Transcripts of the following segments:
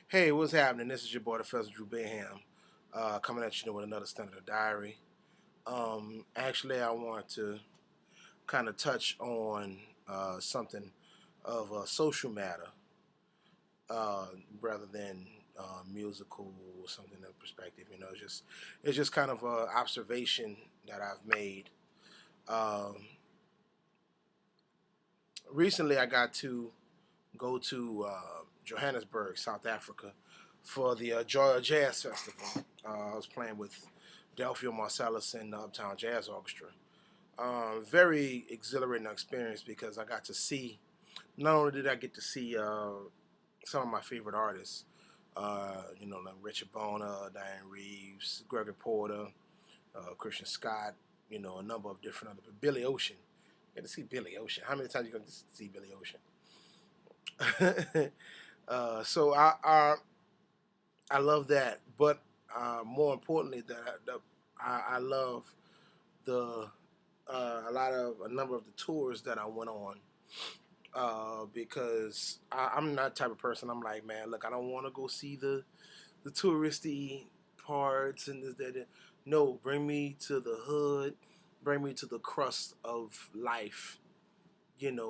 Hey, what's happening? This is your boy, the Phessah Baham, coming at you with another Standard Diary. Actually, I want to kind of touch on something of a social matter uh, rather than musical or something of perspective. It's just kind of an observation that I've made. Um, Recently, I got to go to Johannesburg, South Africa, for the Joy Jazz Festival. I was playing with Delphio Marcellus and the Uptown Jazz Orchestra. Very exhilarating experience because I got to see. Not only did I get to see some of my favorite artists, like Richard Bona, Diane Reeves, Gregory Porter, Christian Scott, a number of different other. Billy Ocean. Get to see Billy Ocean. How many times you going to see Billy Ocean? So I love that, but more importantly, I love the a number of the tours that I went on because I'm not the type of person. I'm like, man, look, I don't want to go see the touristy parts and this that. No, bring me to the hood, bring me to the crust of life, and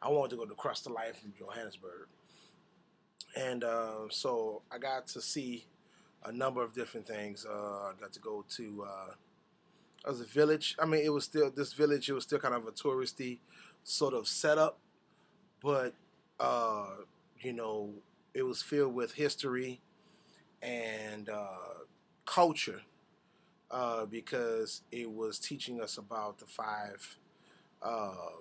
I wanted to go to the crust of life in Johannesburg. And so I got to see a number of different things. I got to go to it was a village. I mean, it was still this village. It was still kind of a touristy sort of setup, but uh, you know, it was filled with history and culture because it was teaching us about the five uh,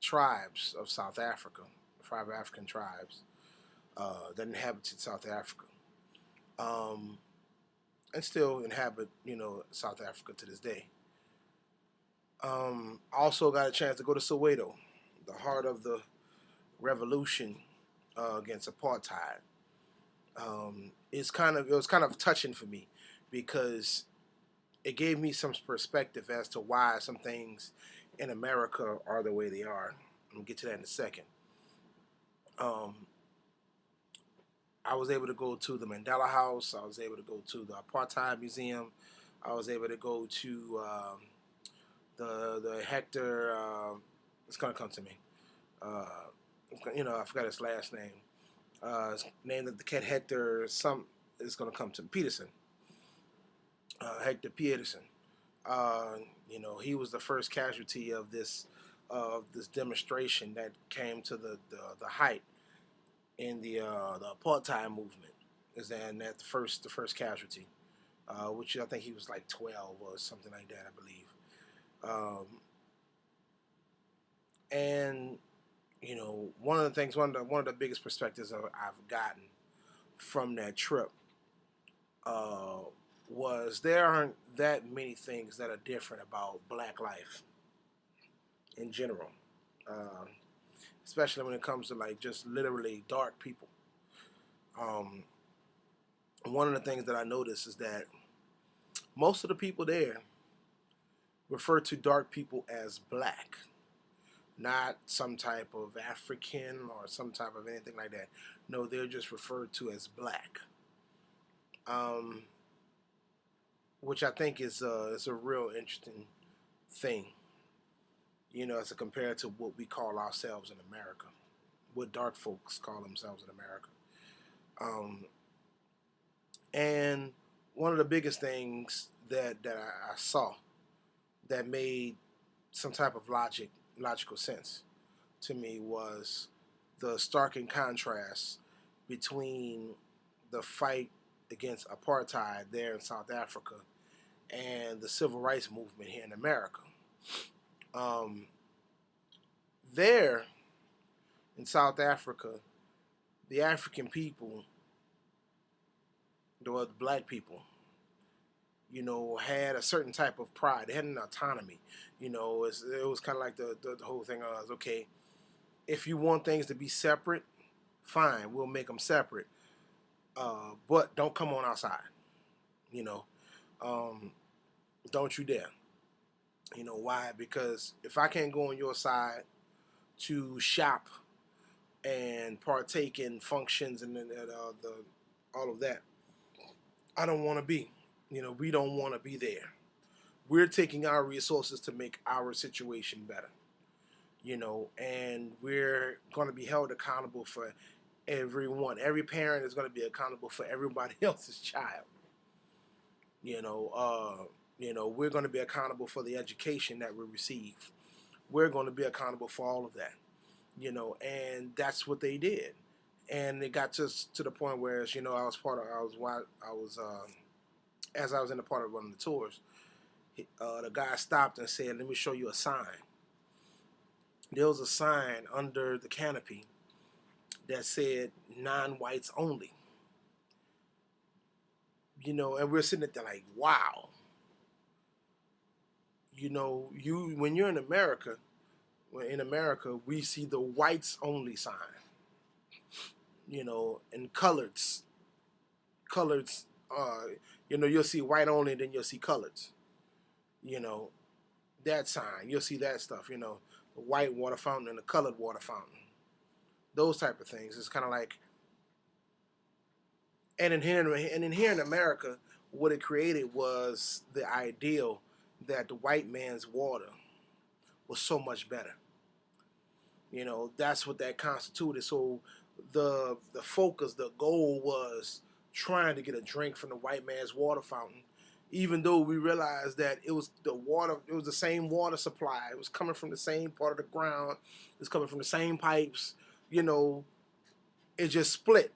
tribes of South Africa, five African tribes that inhabited South Africa. Um, and still inhabit, South Africa to this day. Also got a chance to go to Soweto, the heart of the revolution against apartheid. It was kind of touching for me because it gave me some perspective as to why some things in America are the way they are. I'm gonna get to that in a second. Um, I was able to go to the Mandela House. I was able to go to the Apartheid Museum. I was able to go to the Hector. It's gonna come to me. Uh, I forgot his last name. His name of the cat Hector. Some is gonna come to me. Peterson. Hector Peterson. He was the first casualty of this demonstration that came to the height in the apartheid movement. Is that the first casualty, which I think he was like 12 or something like that, I believe. And one of the things, one of the biggest perspectives I've gotten from that trip uh, was there aren't that many things that are different about Black life in general, uh, especially when it comes to like just literally dark people. Um, One of the things that I noticed is that most of the people there refer to dark people as black, not some type of African or some type of anything like that. No, they're just referred to as black, um, which I think is a real interesting thing. As a compared to what we call ourselves in America, what dark folks call themselves in America. Um, and one of the biggest things that I saw that made some type of logical sense to me was the stark contrast between the fight against apartheid there in South Africa and the civil rights movement here in America. Um, there in South Africa, the African people, the black people, had a certain type of pride. They had an autonomy. It was kind of like the whole thing was, okay, if you want things to be separate, fine, we'll make them separate. But don't come on outside. You know, um, don't you dare. Why? Because if I can't go on your side to shop and partake in functions and the all of that. I don't want to be. We don't want to be there. We're taking our resources to make our situation better. And we're going to be held accountable for everyone. Every parent is going to be accountable for everybody else's child. You know, we're going to be accountable for the education that we receive. We're going to be accountable for all of that. And that's what they did. And it got to the point where, I was as I was in the part of one of the tours, the guy stopped and said, "Let me show you a sign." There was a sign under the canopy that said "non-whites only." And we're sitting there like, wow. When you're in America, we see the whites only sign. And coloreds. You'll see white only, then you'll see coloreds. You know, that sign, you'll see that stuff. The white water fountain and the colored water fountain. Those type of things. It's kind of like, and in here in America, what it created was the ideal that the white man's water was so much better. That's what that constituted. So the focus, the goal was trying to get a drink from the white man's water fountain, even though we realized that it was the same water supply. It was coming from the same part of the ground. It was coming from the same pipes. It just split.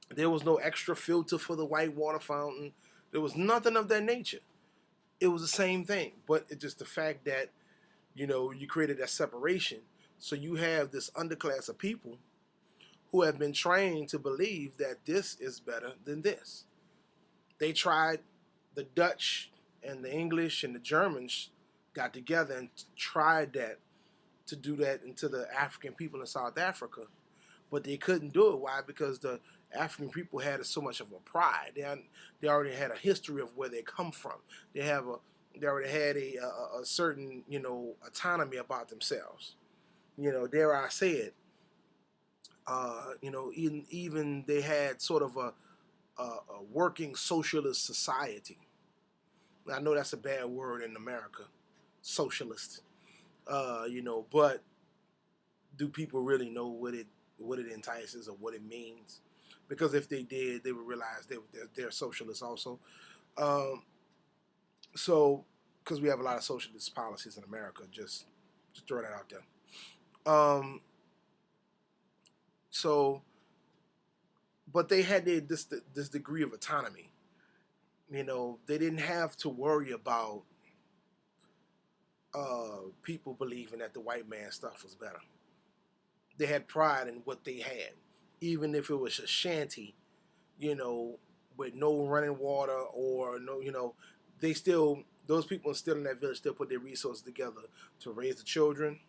There was no extra filter for the white water fountain. There was nothing of that nature. It was the same thing, but it's just the fact that you created that separation. So you have this underclass of people who have been trained to believe that this is better than this. They tried, the Dutch and the English and the Germans got together and tried to do that into the African people in South Africa, but they couldn't do it. Why? Because the African people had so much of a pride. They already had a history of where they come from. They already had a certain autonomy about themselves. Dare I say it. Even they had sort of a working socialist society. I know that's a bad word in America, socialist. But do people really know what it entices or what it means? Because if they did, they would realize they're socialists also. Um, so, because we have a lot of socialist policies in America, just throw that out there. So, but they had this degree of autonomy. They didn't have to worry about people believing that the white man stuff was better. They had pride in what they had, even if it was a shanty, with no running water or no, those people still in that village still put their resources together to raise the children,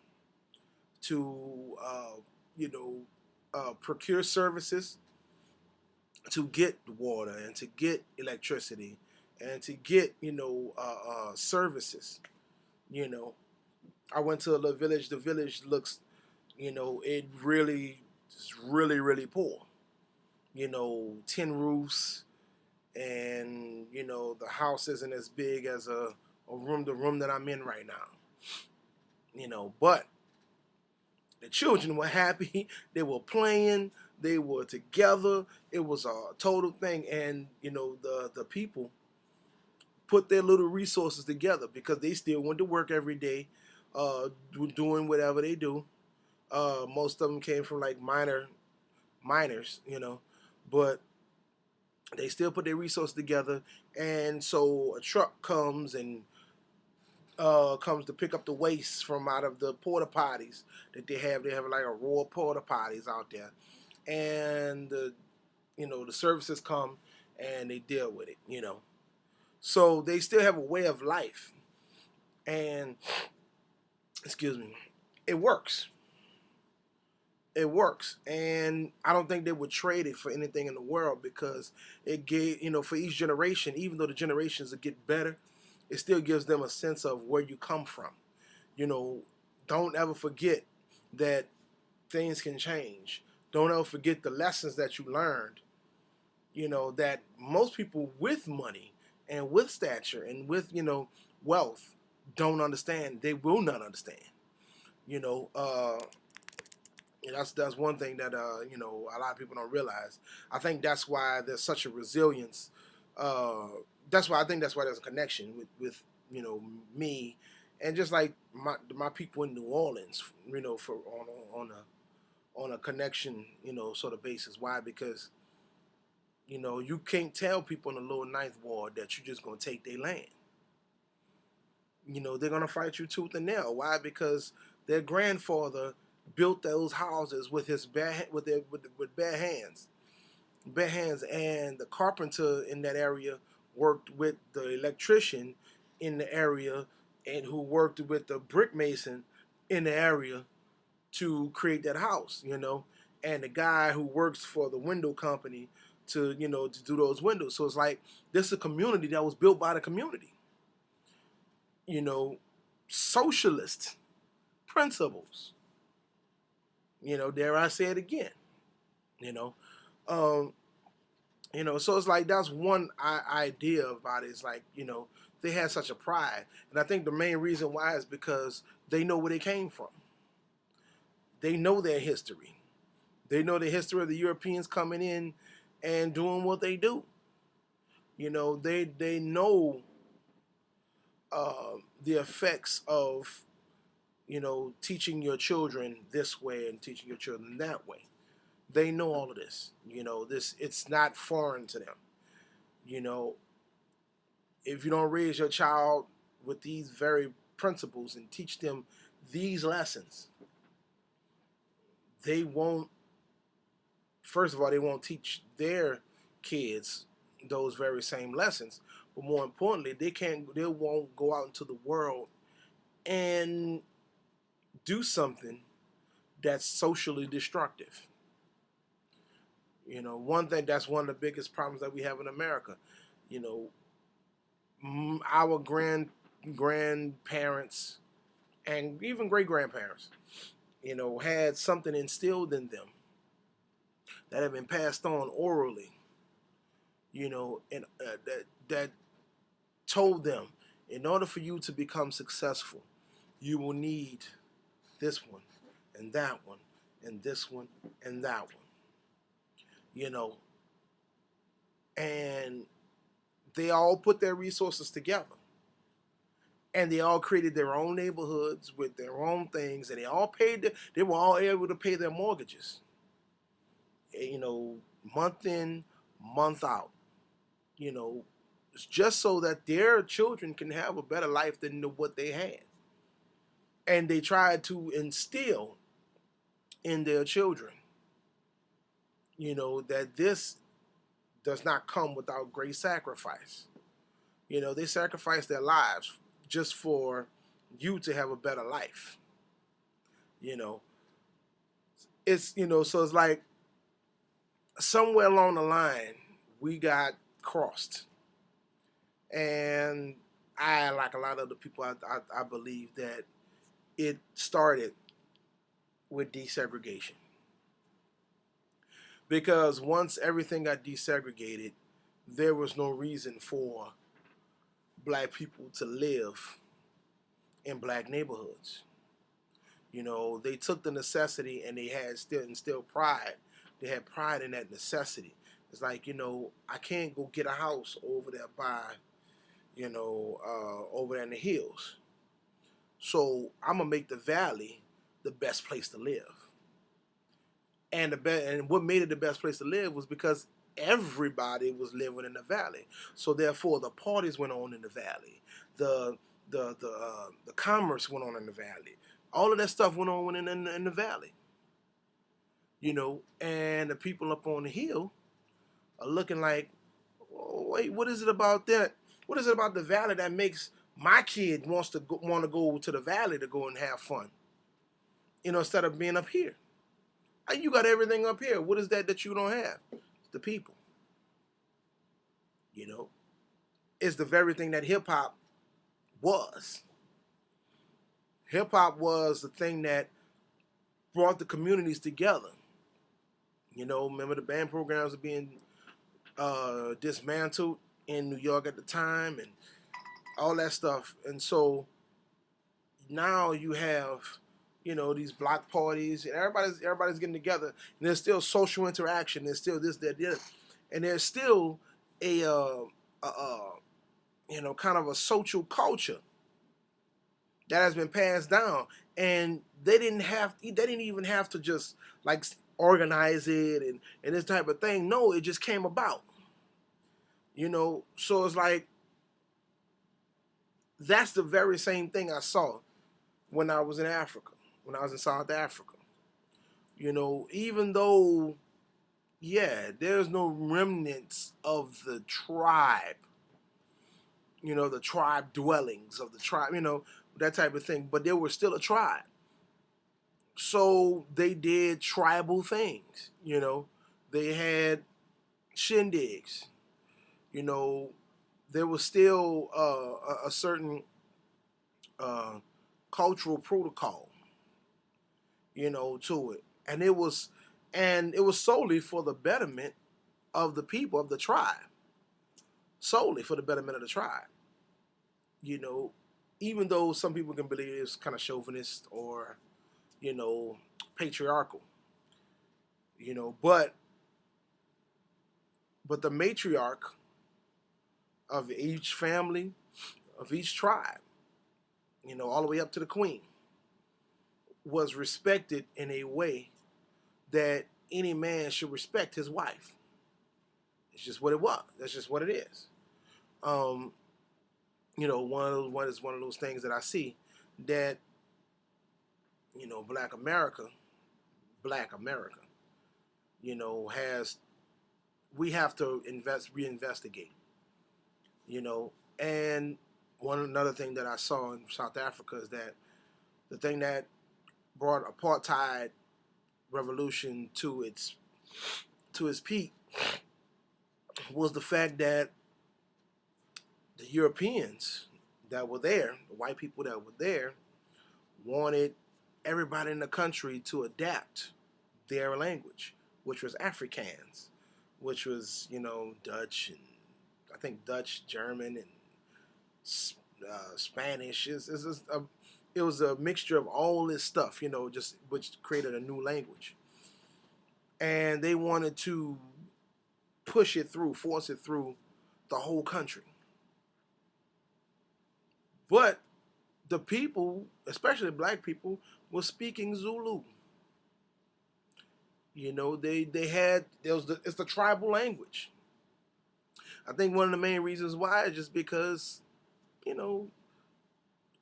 to procure services, to get water and to get electricity and to get services. I went to a little village. The village looks, it really is really really poor. Tin roofs, and the house isn't as big as the room that I'm in right now. But the children were happy. They were playing. They were together. It was a total thing, and the people put their little resources together because they still went to work every day, doing whatever they do. Most of them came from like miners, but they still put their resources together. And so a truck comes and comes to pick up the waste from out of the porta potties that they have. They have like a row of porta potties out there, and the services come and they deal with it. So they still have a way of life, and excuse me, it works. It works, and I don't think they would trade it for anything in the world because it gave, for each generation, even though the generations will get better, it still gives them a sense of where you come from. Don't ever forget that things can change. Don't ever forget the lessons that you learned. That most people with money and with stature and with wealth don't understand. They will not understand. You know, uh, that's one thing that a lot of people don't realize. I think that's why there's such a resilience. Uh, that's why there's a connection with me, and just like my people in New Orleans, for on a connection, sort of basis. Why? Because you can't tell people in the lower ninth ward that you're just gonna take their land. They're gonna fight you tooth and nail. Why? Because their grandfather built those houses with his bare with bare hands, and the carpenter in that area worked with the electrician in the area, and who worked with the brick mason in the area to create that house. And the guy who works for the window company to do those windows. So it's like this is a community that was built by the community. you know, socialist principles. Dare I say it again? You know, um, So it's like that's one idea about it. It's like they had such a pride, and I think the main reason why is because they know where they came from. They know their history. They know the history of the Europeans coming in and doing what they do. They know the effects of teaching your children this way and teaching your children that way. They know all of this. This it's not foreign to them. You know, if you don't raise your child with these very principles and teach them these lessons, they won't. First of all, they won't teach their kids those very same lessons. But more importantly, they won't go out into the world and do something that's socially destructive. One thing that's one of the biggest problems that we have in America. You know, our grandparents and even great grandparents, had something instilled in them that have been passed on orally. And that told them, in order for you to become successful, you will need this one and that one and this one and that one. You know, and they all put their resources together, and they all created their own neighborhoods with their own things, and they were all able to pay their mortgages, month in, month out, you know, just so that their children can have a better life than what they had. And they tried to instill in their children, that this does not come without great sacrifice. They sacrificed their lives just for you to have a better life. You know, so it's like somewhere along the line we got crossed, and I, like a lot of the people, I believe that it started with desegregation, because once everything got desegregated, there was no reason for black people to live in black neighborhoods. They took the necessity, and they had still instilled pride. They had pride in that necessity. It's like, I can't go get a house over there by, over there in the hills. So I'm gonna make the valley the best place to live. And what made it the best place to live was because everybody was living in the valley. So therefore, the parties went on in the valley. The the commerce went on in the valley. All of that stuff went on in the valley. And the people up on the hill are looking like, oh, wait, what is it about that? What is it about the valley that makes my kid want to go to the valley to go and have fun? Instead of being up here. You got everything up here. What is that you don't have? It's the people. You know, it's the very thing that hip hop was. Hip hop was the thing that brought the communities together. Remember the band programs are being dismantled in New York at the time, and all that stuff. And so now you have, these block parties, and everybody's getting together, and there's still social interaction. There's still this, that, the other, and there's still a kind of a social culture that has been passed down, and they didn't even have to just like organize it and this type of thing. No, it just came about. So it's like that's the very same thing I saw when I was in Africa, when I was in South Africa. Even though, yeah, there's no remnants of the tribe, the tribe dwellings of the tribe, that type of thing, but there was still a tribe. So they did tribal things, they had shindigs, you know, there was still a certain uh, cultural protocol, to it, and it was solely for the betterment of the people of the tribe, solely for the betterment of the tribe. You know, Even though some people can believe it's kind of chauvinist or you know patriarchal, but the matriarch of each family, of each tribe, all the way up to the queen, was respected in a way that any man should respect his wife. It's just what it was. That's just what it is. Um, one of those things that I see that Black America, has we have to reinvestigate. And another thing that I saw in South Africa is that the thing that brought apartheid revolution to its peak was the fact that the Europeans that were there, the white people that were there, wanted everybody in the country to adapt their language, which was Afrikaans, which was Dutch, and I think Dutch, German, and Spanish. It was a mixture of all this stuff, just which created a new language, and they wanted to force it through the whole country. But the people, especially black people, were speaking Zulu. They had it's the tribal language. I think one of the main reasons why is just because you know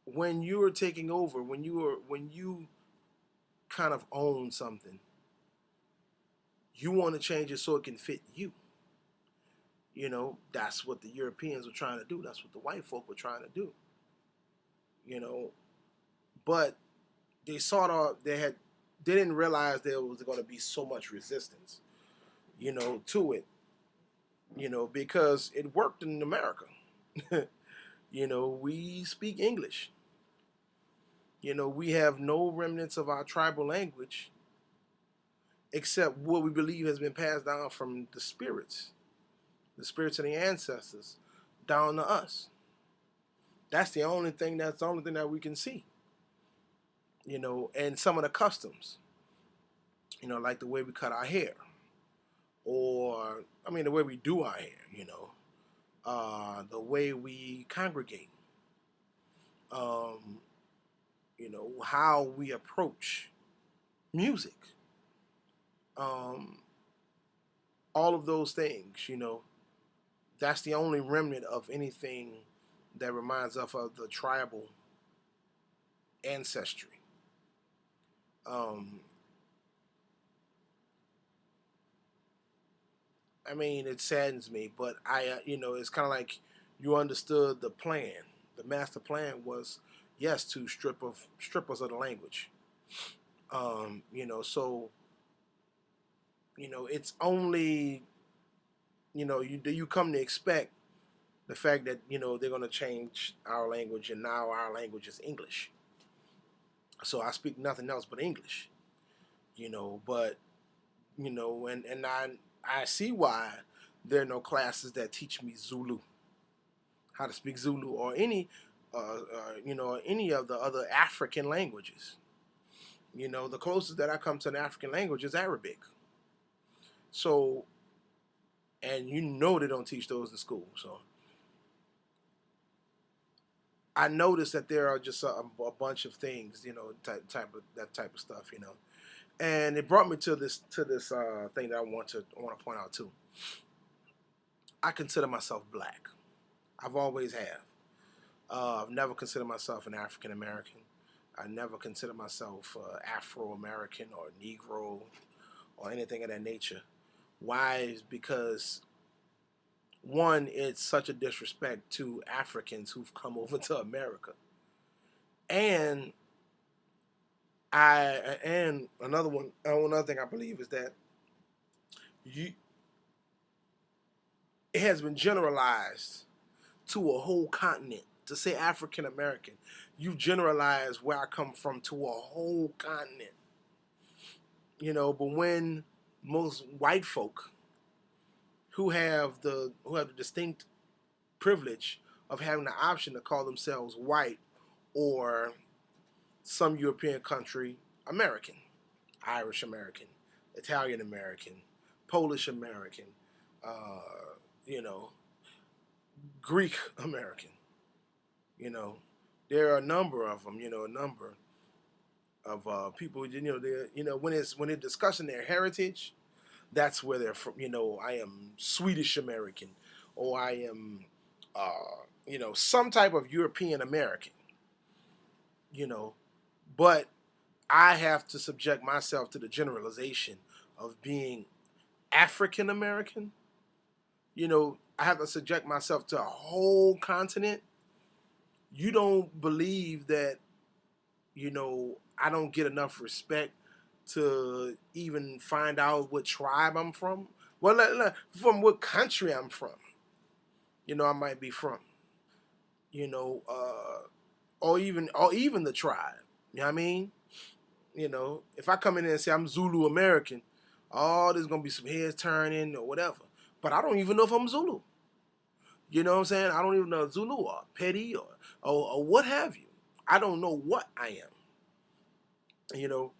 when you are taking over, when you kind of own something, you want to change it so it can fit you. That's what the Europeans were trying to do. That's what the white folk were trying to do. You know, but they sort of they didn't realize there was going to be so much resistance, to it, because it worked in America. We speak English. We have no remnants of our tribal language except what we believe has been passed down from the spirits of the ancestors, down to us. That's the only thing. That's the only thing that we can see. And some of the customs, like the way we cut our hair, or the way we do our hair, the way we congregate, um, how we approach music, um, all of those things, that's the only remnant of anything that reminds us of the tribal ancestry. Um, it saddens me, but it's kind of like you understood the plan. The master plan was, yes, to strip us of the language. So it's only you come to expect the fact that they're going to change our language, and now our language is English. So I speak nothing else but English. But and I see why there are no classes that teach me Zulu, how to speak Zulu, or any of the other African languages. The closest that I come to an African language is Arabic. So, and they don't teach those in school. So I noticed that there are just a bunch of things, that type of stuff, and it brought me to this thing that I want to point out too. I consider myself black. I've always have. I've never considered myself an African American. I never considered myself Afro American or Negro or anything of that nature. Why? Is because one, it's such a disrespect to Africans who've come over to America, and another thing I believe is that you it has been generalized to a whole continent. To say African American, you've generalized where I come from to a whole continent. But when most white folk who have the distinct privilege of having the option to call themselves white or some European country American, Irish American, Italian American, Polish American, uh, you know, Greek American. You know, there are a number of them. A number of people. When they're discussing their heritage, that's where they're from. I am Swedish American, or I am, some type of European American. You know, but I have to subject myself to the generalization of being African American. I have to subject myself to a whole continent. You don't believe that, I don't get enough respect to even find out what tribe I'm from. Well, from what country I'm from. I might be from. You know, or even the tribe. You know what I mean? If I come in and say I'm Zulu American, oh, there's gonna be some heads turning or whatever. But I don't even know if I'm Zulu. You know what I'm saying? I don't even know Zulu or Petty or what have you. I don't know what I am. You know,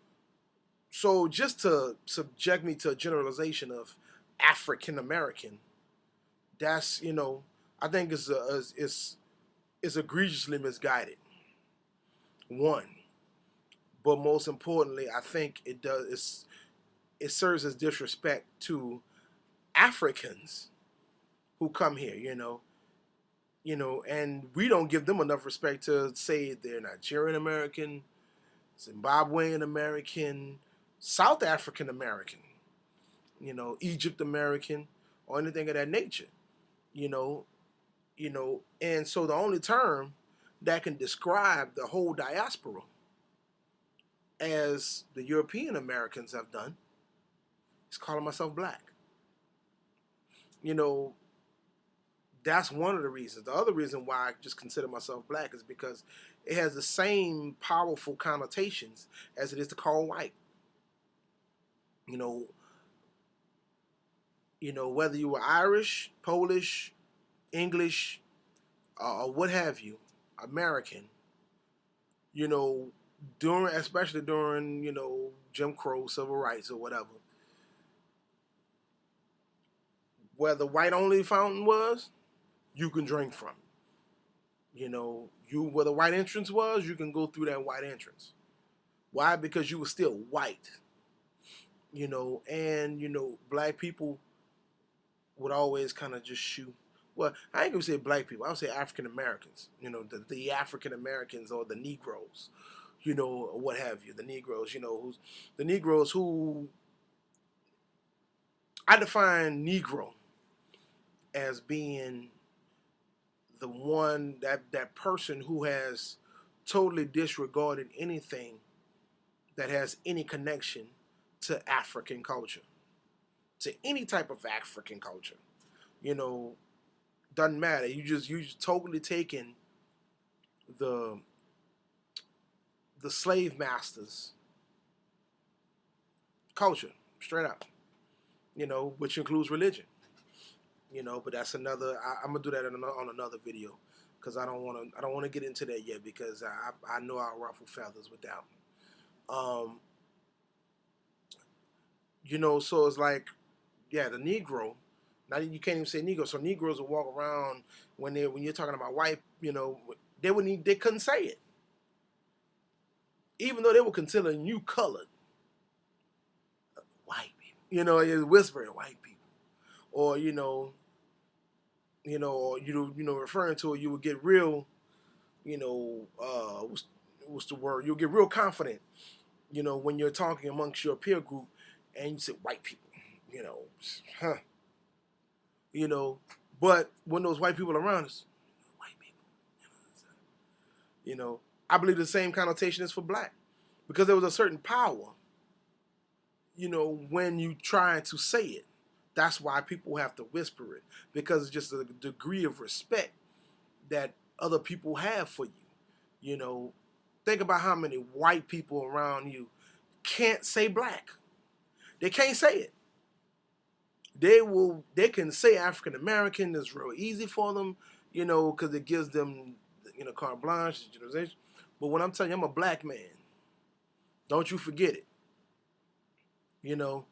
so just to subject me to a generalization of African American, that's I think is egregiously misguided. One, but most importantly, I think it serves as disrespect to Africans who come here. And we don't give them enough respect to say they're Nigerian American, Zimbabwean American, South African American, Egypt American, or anything of that nature. You know, and so the only term that can describe the whole diaspora, as the European Americans have done, is calling myself black. You know, that's one of the reasons. The other reason why I just consider myself black is because it has the same powerful connotations as it is to call white. You know, whether you were Irish, Polish, English, or what have you, American. You know, especially during Jim Crow, civil rights, or whatever, where the white only fountain was, you can drink from. Where the white entrance was, you can go through that white entrance. Why? Because you were still white. And black people would always kind of just shoot. Well, I ain't gonna say black people. I would say African Americans. The African Americans or the Negroes. Or what have you. The Negroes. The Negroes who I define Negro as being the one that person who has totally disregarded anything that has any connection to African culture, to any type of African culture. You know, doesn't matter. You just totally taking the slave masters culture, straight up. Which includes religion. But that's another. I'm gonna do that on another video because I don't want to get into that yet because I know I'll ruffle feathers with that one. So it's like, yeah, the Negro. Now you can't even say Negro. So Negroes will walk around when you're talking about white. They couldn't say it, even though they were considering you colored white people. It's whispering white people, or referring to it, you would get real. What's the word? You'll get real confident. When you're talking amongst your peer group, and you say white people. You know, huh? you know. But when those white people are around us, white people, you know, I believe the same connotation is for black, because there was a certain power, when you try to say it. That's why people have to whisper it, because it's just a degree of respect that other people have for you. You know, think about how many white people around you can't say black. They can't say it. They can say African American. It's real easy for them, because it gives them, carte blanche, generalization. But when I'm telling you I'm a black man, don't you forget it. Oh,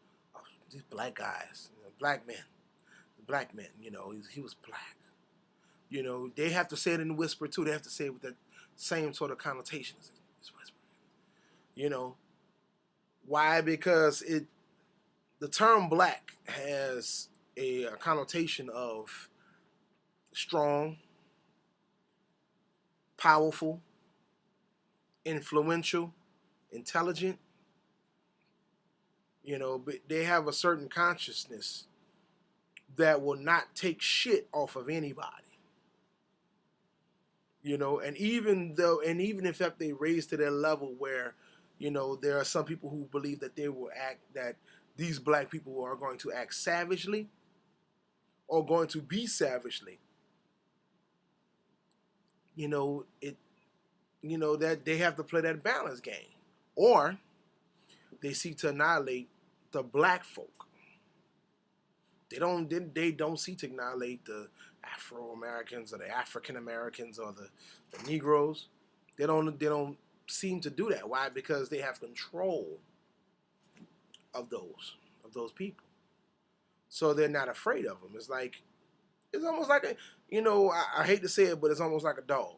these black guys, black men, he was black. They have to say it in the whisper too. They have to say it with that same sort of connotation. It's whisper. You know why? Because the term black has a connotation of strong, powerful, influential, intelligent. But they have a certain consciousness that will not take shit off of anybody. And even if they raise to their level where, there are some people who believe that that these black people are going to act savagely or going to be savagely. It that they have to play that balance game, or they seek to annihilate the black folk. They don't seek to annihilate the Afro Americans or the African Americans or the Negroes. They don't seem to do that. Why? Because they have control of those people. So they're not afraid of them. It's almost like I hate to say it, but it's almost like a dog.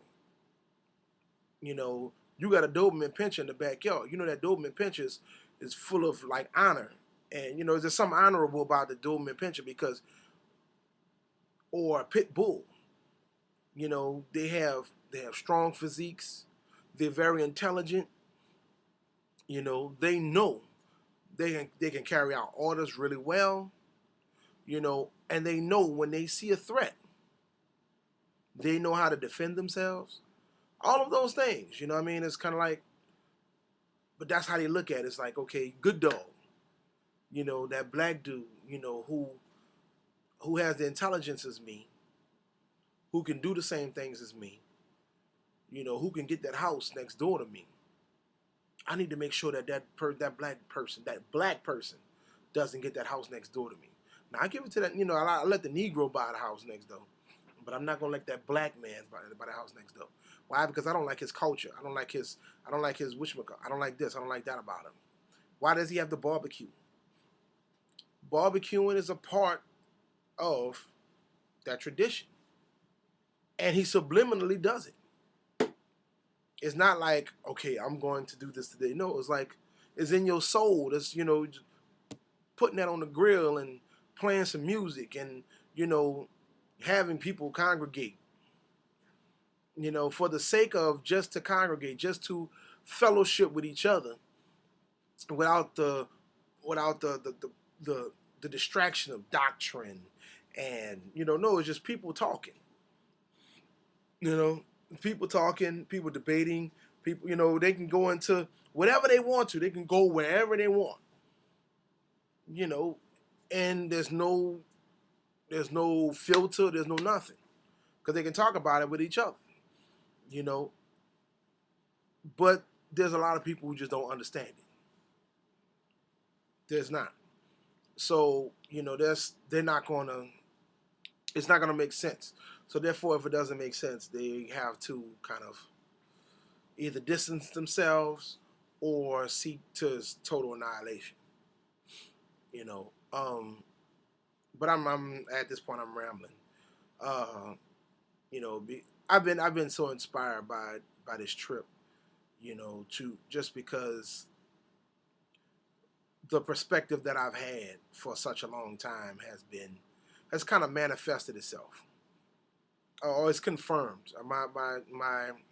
You got a Doberman Pinscher in the backyard. That Doberman Pinscher is full of like honor, and there's something honorable about the Doberman Pinscher because, or a pit bull. They have strong physiques. They're very intelligent. They know they can carry out orders really well. And they know when they see a threat, they know how to defend themselves. All of those things. You know what I mean? It's kind of like, but that's how they look at it. It's like, okay, good dog. That black dude. Who has the intelligence as me, who can do the same things as me. Who can get that house next door to me. I need to make sure that black person doesn't get that house next door to me. Now I give it to that. I let the Negro buy the house next door, but I'm not gonna let that black man buy the house next door. Why? Because I don't like his culture. I don't like his whatchamacallit. I don't like this. I don't like that about him. Why does he have the barbecue? Barbecuing is a part of that tradition, and he subliminally does it. It's not like, okay, I'm going to do this today. No, it's like it's in your soul. That's putting that on the grill and playing some music and having people congregate. For the sake of just to congregate, just to fellowship with each other, without the distraction of doctrine, and no, it's just people talking. People talking, people debating, people, they can go into whatever they want to. They can go wherever they want. And there's no filter, there's no nothing. Because they can talk about it with each other. But there's a lot of people who just don't understand it. There's not. So they're not going to. It's not going to make sense. So therefore, if it doesn't make sense, they have to kind of either distance themselves or seek to total annihilation. You know. But I'm at this point I'm rambling. Uh, I've been so inspired by this trip. To just because the perspective that I've had for such a long time has kind of manifested itself, or it's confirmed. My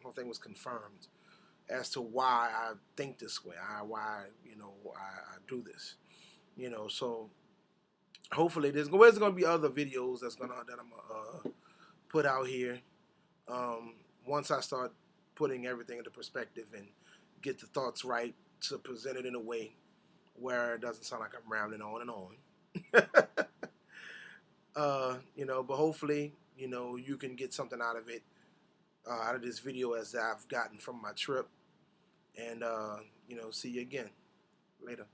whole thing was confirmed as to why I think this way. Why I do this. So hopefully there's going to be other videos that I'm gonna put out here. Once I start putting everything into perspective and get the thoughts right to present it in a way where it doesn't sound like I'm rambling on and on. But hopefully, you can get something out of it, out of this video as I've gotten from my trip. And, see you again later.